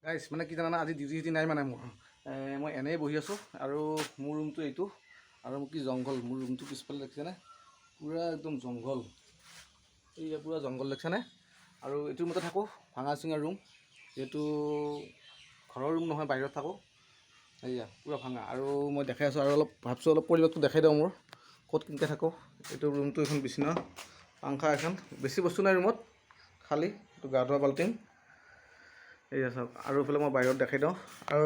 গাইছ মানে কি জানানা, আজি ডিউটি নাই মানে মোৰ মই এনেই বহি আছোঁ আৰু মোৰ ৰুমটো এইটো আৰু কি জংঘল, মোৰ ৰুমটো পিছফালে দেখিছেনে পূৰা একদম জংঘল, এইয়া পূৰা জংঘল দেখিছেনে। আৰু এইটো ৰুমতে থাকোঁ, ভাঙা চিঙা ৰুম, যিহেতু ঘৰৰ ৰুম নহয়, বাহিৰত থাকোঁ। এইয়া পূৰা ভাঙা আৰু মই দেখাই আছোঁ আৰু অলপ ভাবছোঁ অলপ পৰিৱেশটো দেখাই দিওঁ মোৰ ক'ত কেনেকৈ থাকোঁ। এইটো ৰুমটো এখন বিচনা, পাংখা এখন, বেছি বস্তু নাই ৰুমত, খালী এইটো গা ধোৱা বাল্টিং। এইয়া চাওক, আৰু এইফালে মই বাহিৰত দেখাই দিওঁ আৰু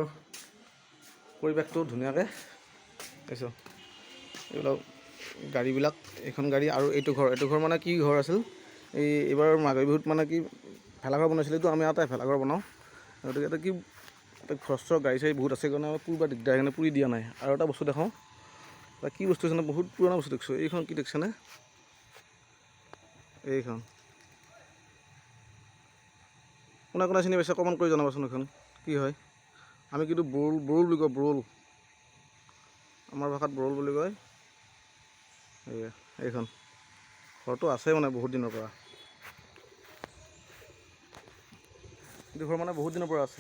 পৰিৱেশটো ধুনীয়াকৈ চাইছোঁ। এইবিলাক গাড়ীবিলাক, এইখন গাড়ী আৰু এইটো ঘৰ মানে কি ঘৰ আছিল, এইবাৰ মাঘৰ বিহুত মানে কি ভেলাঘৰ বনাইছিলেতো, আমি ইয়াতে ভেলাঘৰ বনাওঁ, গতিকে এটা কি ঘৰ চৰ গাড়ী চাড়ী বহুত আছে কাৰণে পুৰিব দিগদাৰ, সেইকাৰণে পুৰি দিয়া নাই। আৰু এটা বস্তু দেখাওঁ, কি বস্তু আছে, বহুত পুৰণা বস্তু দেখিছোঁ। এইখন কি দেখিছেনে, এইখন কোনে কোনে চিনি পাইছে কমেণ্ট কৰি জনাবচোন। এইখন কি হয়, আমি কিন্তু বৰল বুলি কওঁ, বৰল, আমাৰ ভাষাত বৰল বুলি কয়। এইখন ঘৰটো আছে মানে বহুত দিনৰ পৰা, এইটো ঘৰ মানে বহুত দিনৰ পৰা আছে।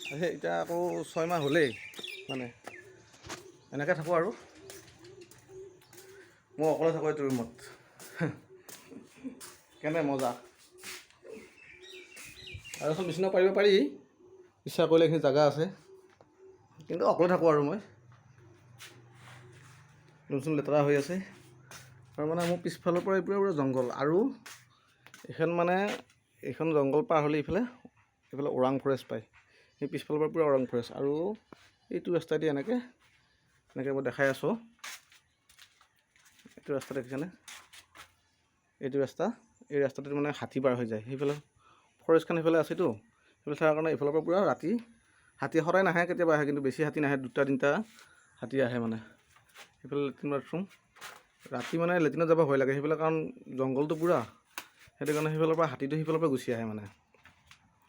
সেই এতিয়া আকৌ 6 মাহ হ'লেই মানে এনেকৈ থাকোঁ আৰু মই অকলে থাকোঁ এইটো ৰুমত। কেনে মজা, আৰু এখন বিচনা পাৰিব পাৰি, ইচ্ছা কৰিলে এইখিনি জেগা আছে, কিন্তু অকলে থাকোঁ আৰু মই। ৰুম লেতেৰা হৈ আছে আৰু মানে মোৰ পিছফালৰ পৰা পুৰা জংঘল, আৰু এইখন জংঘল পাৰ হ'লে এইফালে ওৰাং ফৰেষ্ট পায়, সেই পিছফালৰ পৰা পূৰা ওৰাং ফৰেষ্ট। আৰু এইটো ৰাস্তাইদি এনেকৈ মই দেখাই আছোঁ, এইটো ৰাস্তা দেখিছেনে, এইটো ৰাস্তা, এই ৰাস্তাটোত মানে হাতী পাৰ হৈ যায়, সেইফালে ফৰেষ্টখন সেইফালে আছেতো, সেইফালে থকাৰ কাৰণে এইফালৰ পৰা পূৰা ৰাতি হাতী সদায় নাহে, কেতিয়াবা আহে, কিন্তু বেছি হাতী নাহে, 2টা 3টা হাতী আহে মানে। সেইফালে লেট্ৰিন বাথৰুম, ৰাতি মানে লেট্ৰিনত যাব ভয় লাগে সেইফালে, কাৰণ জংঘলটো পূৰা, সেইটো কাৰণে সেইফালৰ পৰা হাতীটো সেইফালৰ পৰা গুচি আহে মানে।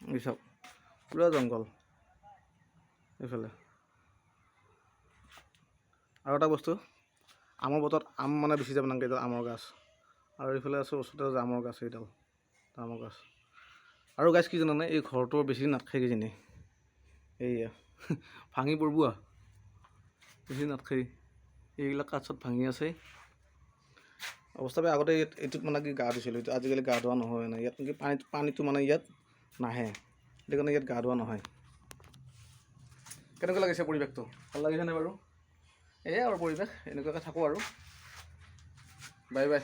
এই চাওক পূৰা জংঘল এইফালে। আৰু এটা বস্তু, আমৰ বতৰত আম মানে বেছি যাব নালাগে, এইডাল আমৰ গছ, আৰু এইফালে আছে ওচৰতে জামৰ গছ, এইডাল আমৰ গছ। আৰু গাছ কি জানানে, এই ঘৰটো বেছি নাথাকে কিজানি, এইয়া ভাঙি পৰিব, বেছি নাথাকে, এইবিলাক কাঠ চাঠ ভাঙি আছে, অৱস্থা বেয়া। আগতে এইটোত মানে কি গা ধুইছিলোঁ, এইটো আজিকালি গা ধোৱা নহয় মানে, ইয়াত নেকি পানীটো মানে ইয়াত নাহে, সেইটো কাৰণে ইয়াত গা ধোৱা নহয়। কেনেকুৱা লাগিছে পৰিৱেশটো, ভাল লাগিছেনে বাৰু? এয়াই আৰু পৰিৱেশ, এনেকুৱাকৈ থাকোঁ আৰু। Bye bye.